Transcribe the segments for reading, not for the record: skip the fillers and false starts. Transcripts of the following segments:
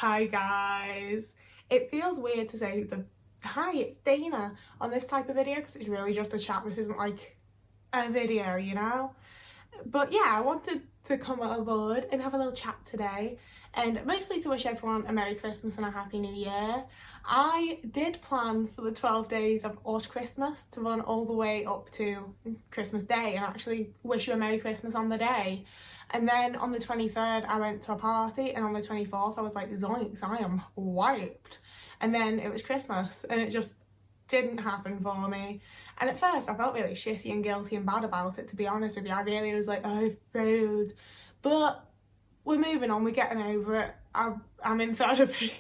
Hi guys. It feels weird to say hi, it's Dana on this type of video because it's really just a chat. This isn't like a video, you know? But yeah, I wanted to come aboard and have a little chat today, and mostly to wish everyone a Merry Christmas and a Happy New Year. I did plan for the 12 days of Autumn Christmas to run all the way up to Christmas Day and actually wish you a Merry Christmas on the day. And then on the 23rd I went to a party, and on the 24th I was like, zoinks, I am wiped. And then it was Christmas and it just didn't happen for me. And at first I felt really shitty and guilty and bad about it, to be honest with you. I really was like, I failed. But we're moving on, we're getting over it. I'm in therapy.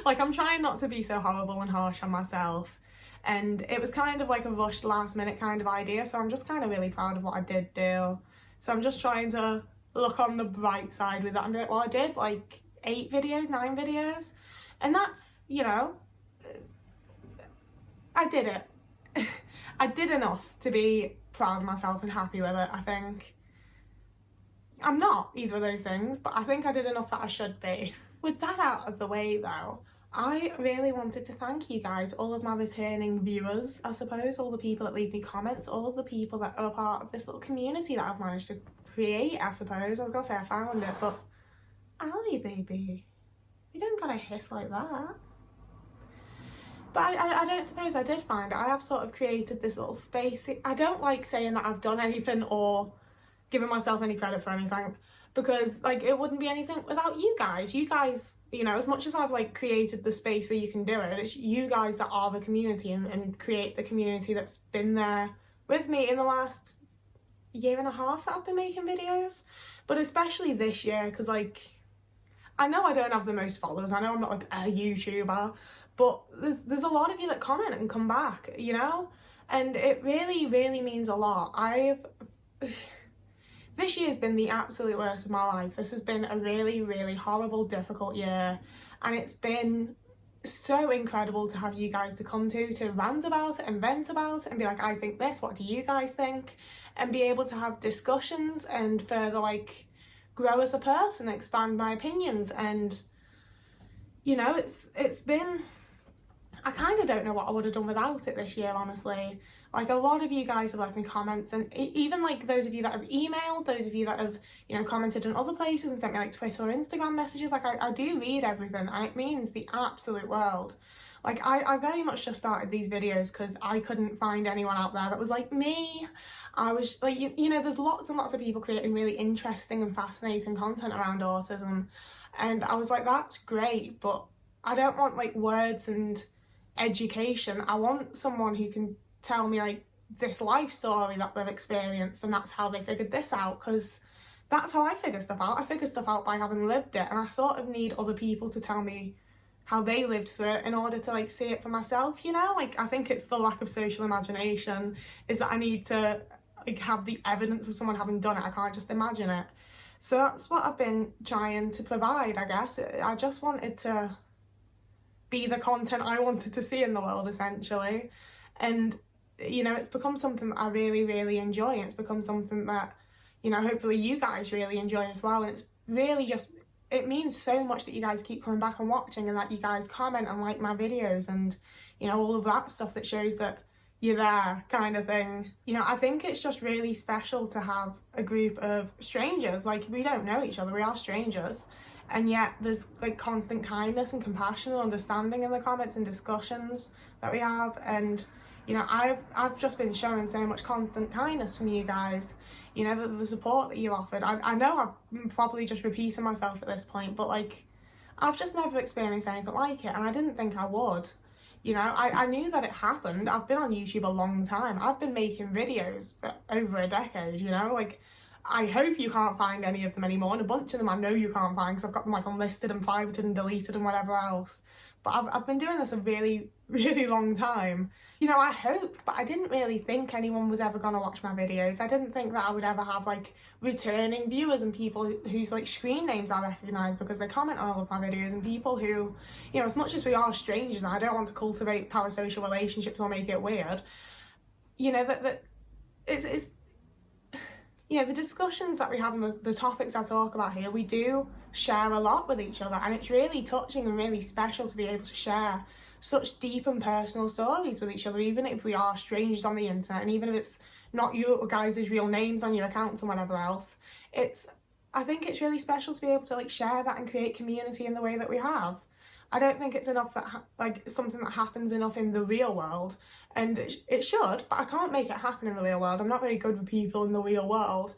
Like, I'm trying not to be so horrible and harsh on myself. And it was kind of like a rushed last minute kind of idea, so I'm just kind of really proud of what I did do. So I'm just trying to look on the bright side with that and be like, well, I did like 9 videos, and that's, you know, I did it. I did enough to be proud of myself and happy with it, I think. I'm not either of those things, but I think I did enough that I should be. With that out of the way though, I really wanted to thank you guys, all of my returning viewers, I suppose, all the people that leave me comments, all of the people that are a part of this little community that I've managed to create, I suppose. I was gonna say I found it, but Ali, baby, you don't gotta hiss like that. But I don't suppose I did find it. I have sort of created this little space. I don't like saying that I've done anything or given myself any credit for anything, because like it wouldn't be anything without you guys. You guys, you know, as much as I've like created the space where you can do it, it's you guys that are the community and create the community that's been there with me in the last year and a half that I've been making videos. But especially this year, because like I know I don't have the most followers, I know I'm not like a YouTuber, but there's a lot of you that comment and come back, you know, and it really means a lot. This year's been the absolute worst of my life. This has been a really horrible, difficult year, and it's been so incredible to have you guys to come to rant about it and vent about it and be like, I think this, what do you guys think? And be able to have discussions and further like grow as a person, expand my opinions. And you know, it's been, I kind of don't know what I would have done without it this year, honestly. Like, a lot of you guys have left me comments, and even like those of you that have emailed, those of you that have, you know, commented in other places and sent me like Twitter or Instagram messages, like I do read everything, and it means the absolute world. Like, I very much just started these videos because I couldn't find anyone out there that was like me. I was like, you know, there's lots and lots of people creating really interesting and fascinating content around autism, and I was like, that's great, but I don't want like words and education. I want someone who can tell me like this life story that they've experienced, and that's how they figured this out, because that's how I figure stuff out. I figure stuff out by having lived it, and I sort of need other people to tell me how they lived through it in order to like see it for myself, you know? Like, I think it's the lack of social imagination, is that I need to like have the evidence of someone having done it. I can't just imagine it. So that's what I've been trying to provide, I guess. I just wanted to be the content I wanted to see in the world, essentially. And you know, it's become something that I really enjoy, and it's become something that, you know, hopefully you guys really enjoy as well. And it's really just, it means so much that you guys keep coming back and watching, and that you guys comment and like my videos, and you know, all of that stuff that shows that you're there, kind of thing. You know, I think it's just really special to have a group of strangers. Like, we don't know each other, we are strangers, and yet there's like constant kindness and compassion and understanding in the comments and discussions that we have. And you know, I've just been showing so much constant kindness from you guys, you know, the support that you offered. I know I'm probably just repeating myself at this point, but like, I've just never experienced anything like it, and I didn't think I would. You know, I knew that it happened. I've been on YouTube a long time. I've been making videos for over a decade, you know, like, I hope you can't find any of them anymore, and a bunch of them I know you can't find because I've got them like unlisted and privated and deleted and whatever else. But I've been doing this a really long time. You know, I hoped, but I didn't really think anyone was ever gonna watch my videos. I didn't think that I would ever have like returning viewers and people whose like screen names I recognise because they comment on all of my videos, and people who, you know, as much as we are strangers, and I don't want to cultivate parasocial relationships or make it weird, you know, that it's you know, the discussions that we have and the topics I talk about here, we do share a lot with each other, and it's really touching and really special to be able to share such deep and personal stories with each other, even if we are strangers on the internet, and even if it's not your guys' real names on your accounts and whatever else. I think it's really special to be able to like share that and create community in the way that we have. I don't think it's enough that like something that happens enough in the real world, and it should, but I can't make it happen in the real world. I'm not very good with people in the real world,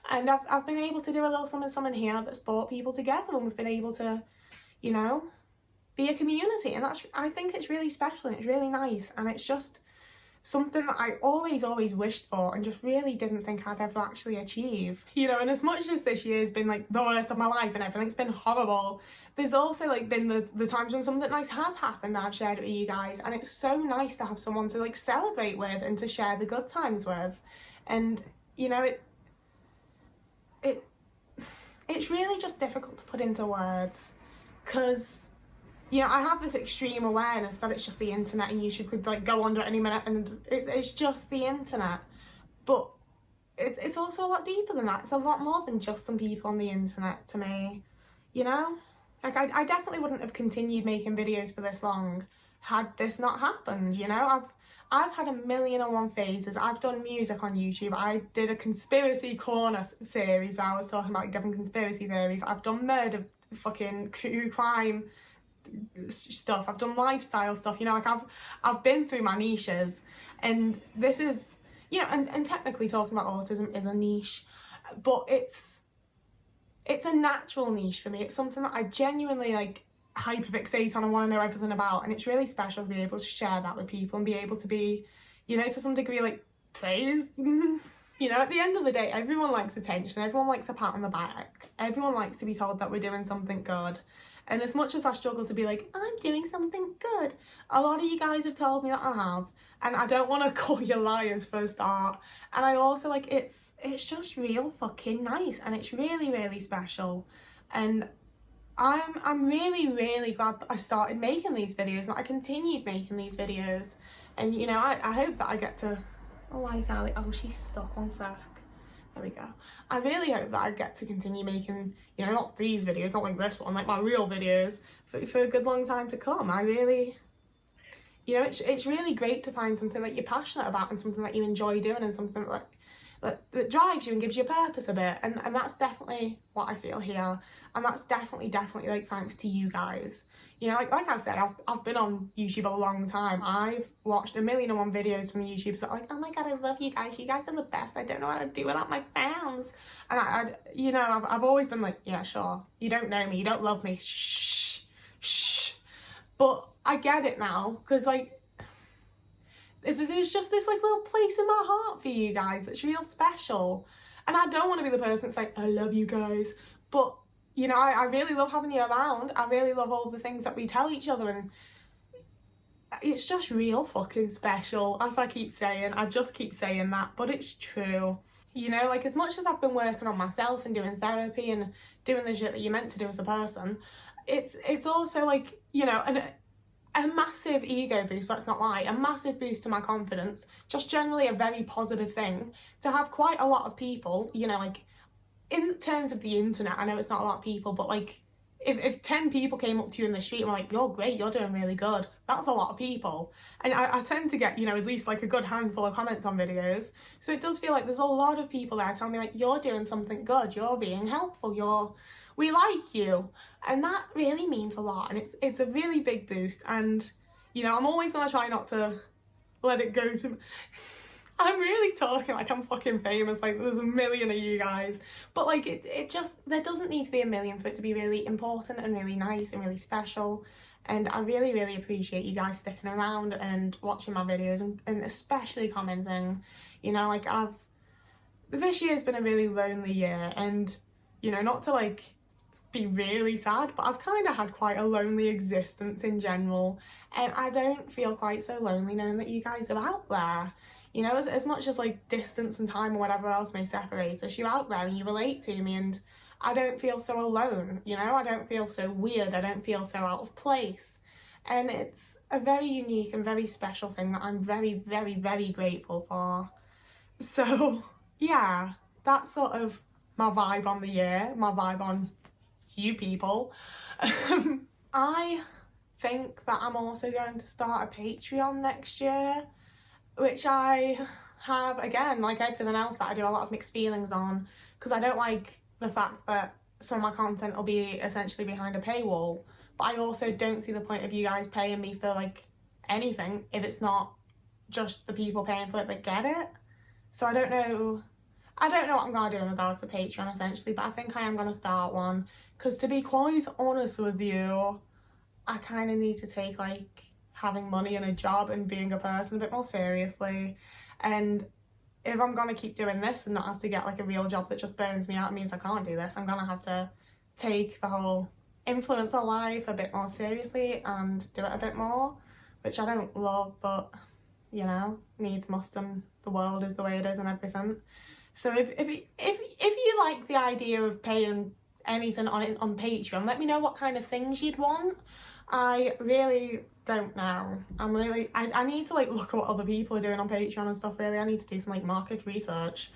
and I've been able to do a little something here that's brought people together, and we've been able to, you know, be a community, and I think it's really special and it's really nice, and it's just something that I always wished for and just really didn't think I'd ever actually achieve. You know, and as much as this year's been like the worst of my life and everything's been horrible, there's also like been the times when something nice has happened that I've shared it with you guys, and it's so nice to have someone to like celebrate with and to share the good times with. And you know, it's really just difficult to put into words, because you know, I have this extreme awareness that it's just the internet and YouTube could like go under any minute, and it's just the internet. But it's also a lot deeper than that. It's a lot more than just some people on the internet to me, you know? Like I definitely wouldn't have continued making videos for this long had this not happened, you know? I've had 1,000,001 phases. I've done music on YouTube. I did a conspiracy corner series where I was talking about different conspiracy theories. I've done murder, fucking true crime stuff. I've done lifestyle stuff, you know, like I've been through my niches, and this is, you know, and technically talking about autism is a niche, but it's a natural niche for me. It's something that I genuinely like hyperfixate on and want to know everything about, and it's really special to be able to share that with people and be able to be, you know, to some degree like praised. You know, at the end of the day, everyone likes attention, everyone likes a pat on the back, everyone likes to be told that we're doing something good. And as much as I struggle to be like, I'm doing something good, a lot of you guys have told me that I have. And I don't want to call you liars for a start. And I also like, it's just real fucking nice. And it's really, really special. And I'm really, really glad that I started making these videos and that I continued making these videos. And, you know, I hope that I get to... Oh, why is Ali? Oh, she's stuck. One sec. There we go. I really hope that I get to continue making, you know, not these videos, not like this one, like my real videos for a good long time to come. I really, you know, it's really great to find something that you're passionate about and something that you enjoy doing and something that drives you and gives you a purpose a bit. And that's definitely what I feel here. And that's definitely like thanks to you guys. You know, like I said, I've been on YouTube a long time. I've watched 1,000,001 videos from YouTube, so like, oh my god, I love you guys. You guys are the best. I don't know what to do without my fans. And I you know, I've always been like, yeah, sure. You don't know me. You don't love me. Shh, shh. But I get it now, because like, there's just this like little place in my heart for you guys that's real special. And I don't want to be the person that's like, I love you guys, but you know, I really love having you around. I really love all the things that we tell each other, and it's just real fucking special, as I keep saying. I just keep saying that, but it's true. You know, like as much as I've been working on myself and doing therapy and doing the shit that you're meant to do as a person, it's also like, you know, a massive ego boost, let's not lie, a massive boost to my confidence, just generally a very positive thing to have quite a lot of people, you know, like in terms of the internet, I know it's not a lot of people, but like if 10 people came up to you in the street and were like, you're great, you're doing really good, that's a lot of people. And I tend to get, you know, at least like a good handful of comments on videos, so it does feel like there's a lot of people there telling me like, you're doing something good, you're being helpful, we like you, and that really means a lot, and it's a really big boost. And you know, I'm always gonna try not to let it go to... I'm really talking like I'm fucking famous, like there's 1,000,000 of you guys, but like it just, there doesn't need to be 1,000,000 for it to be really important and really nice and really special. And I really, really appreciate you guys sticking around and watching my videos and especially commenting. You know, like this year's been a really lonely year, and you know, not to like be really sad, but I've kind of had quite a lonely existence in general, and I don't feel quite so lonely knowing that you guys are out there. You know, as much as like distance and time or whatever else may separate us, you're out there and you relate to me, and I don't feel so alone, you know, I don't feel so weird, I don't feel so out of place. And it's a very unique and very special thing that I'm very, very, very grateful for. So, yeah, that's sort of my vibe on the year, my vibe on you people. I think that I'm also going to start a Patreon next year, which I have, again, like everything else that I do, a lot of mixed feelings on, because I don't like the fact that some of my content will be essentially behind a paywall, but I also don't see the point of you guys paying me for like anything if it's not just the people paying for it that get it. So I don't know what I'm going to do in regards to Patreon essentially, but I think I am going to start one, because to be quite honest with you, I kind of need to take like having money and a job and being a person a bit more seriously. And if I'm going to keep doing this and not have to get like a real job that just burns me out, it means I can't do this. I'm going to have to take the whole influencer life a bit more seriously and do it a bit more, which I don't love, but you know, needs must, and the world is the way it is and everything. So if you like the idea of paying anything on Patreon, let me know what kind of things you'd want. I really don't know. I need to like look at what other people are doing on Patreon and stuff. Really, I need to do some like market research.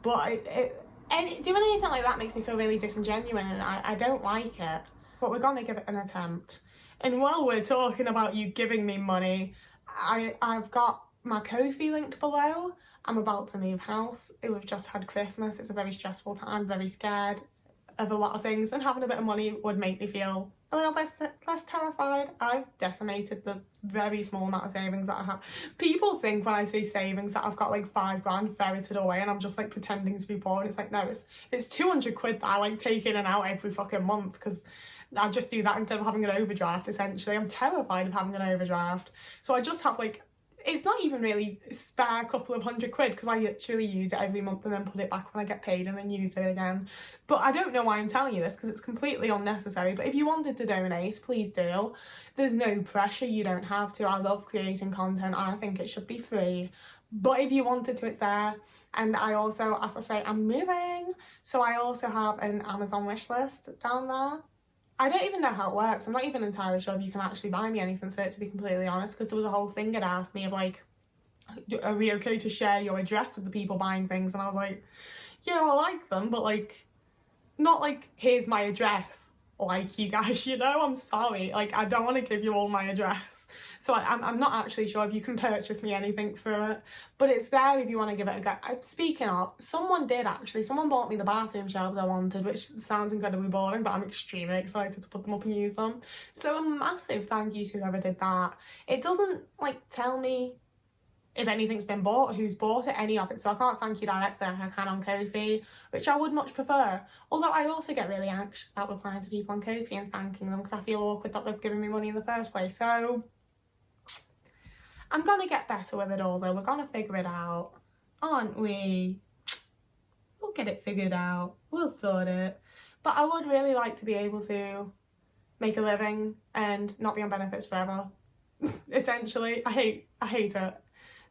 But doing anything like that makes me feel really disingenuous, and I don't like it. But we're gonna give it an attempt. And while we're talking about you giving me money, I've got my Ko-fi linked below. I'm about to move house. We've just had Christmas. It's a very stressful time, very scared of a lot of things, and having a bit of money would make me feel a little less terrified. I've decimated the very small amount of savings that I have. People think when I say savings that I've got like £5 ferreted away and I'm just like pretending to be poor, and it's like, no, it's 200 quid that I like take in and out every fucking month, because I just do that instead of having an overdraft essentially. I'm terrified of having an overdraft, so I just have like, it's not even really spare couple of £100, because I literally use it every month and then put it back when I get paid and then use it again. But I don't know why I'm telling you this, because it's completely unnecessary. But if you wanted to donate, please do. There's no pressure, you don't have to. I love creating content and I think it should be free. But if you wanted to, it's there. And I also, as I say, I'm moving, so I also have an Amazon wish list down there. I don't even know how it works. I'm not even entirely sure if you can actually buy me anything for it, to be completely honest, because there was a whole thing that asked me of like, are we okay to share your address with the people buying things? And I was like, yeah, I like them, but like, not like, here's my address, like you guys, you know, I'm sorry, like I don't want to give you all my address. So I'm not actually sure if you can purchase me anything through it, but it's there if you want to give it a go. Speaking of, someone bought me the bathroom shelves I wanted, which sounds incredibly boring, but I'm extremely excited to put them up and use them. So a massive thank you to whoever did that. It doesn't like tell me if anything's been bought, who's bought it, any of it, so I can't thank you directly like I can on Ko-fi, which I would much prefer. Although I also get really anxious about replying to people on Ko-fi and thanking them, because I feel awkward that they've given me money in the first place. So I'm gonna get better with it all though. We're gonna figure it out, aren't we? We'll get it figured out, we'll sort it. But I would really like to be able to make a living and not be on benefits forever. Essentially, I hate it.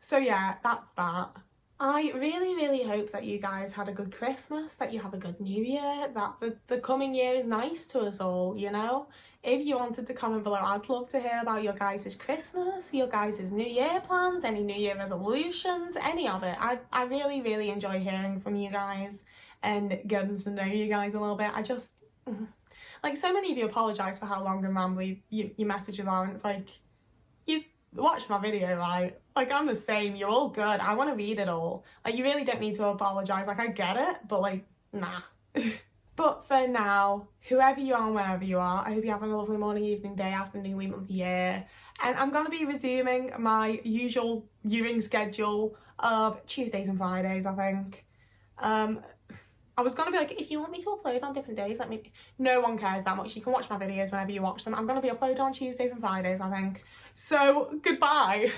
So yeah, that's that. I really, really hope that you guys had a good Christmas, that you have a good New Year, that the coming year is nice to us all, you know? If you wanted to comment below, I'd love to hear about your guys' Christmas, your guys' New Year plans, any New Year resolutions, any of it. I really, really enjoy hearing from you guys and getting to know you guys a little bit. I just, like, so many of you apologise for how long and rambly your messages are, and it's like, you've watched my video, right? Like, I'm the same, you're all good, I want to read it all. Like, you really don't need to apologise, like, I get it, but like, nah. But for now, whoever you are and wherever you are, I hope you're having a lovely morning, evening, day, afternoon, week, month, year. And I'm going to be resuming my usual viewing schedule of Tuesdays and Fridays, I think. I was going to be like, if you want me to upload on different days, let me... No one cares that much. You can watch my videos whenever you watch them. I'm going to be uploading on Tuesdays and Fridays, I think. So, goodbye.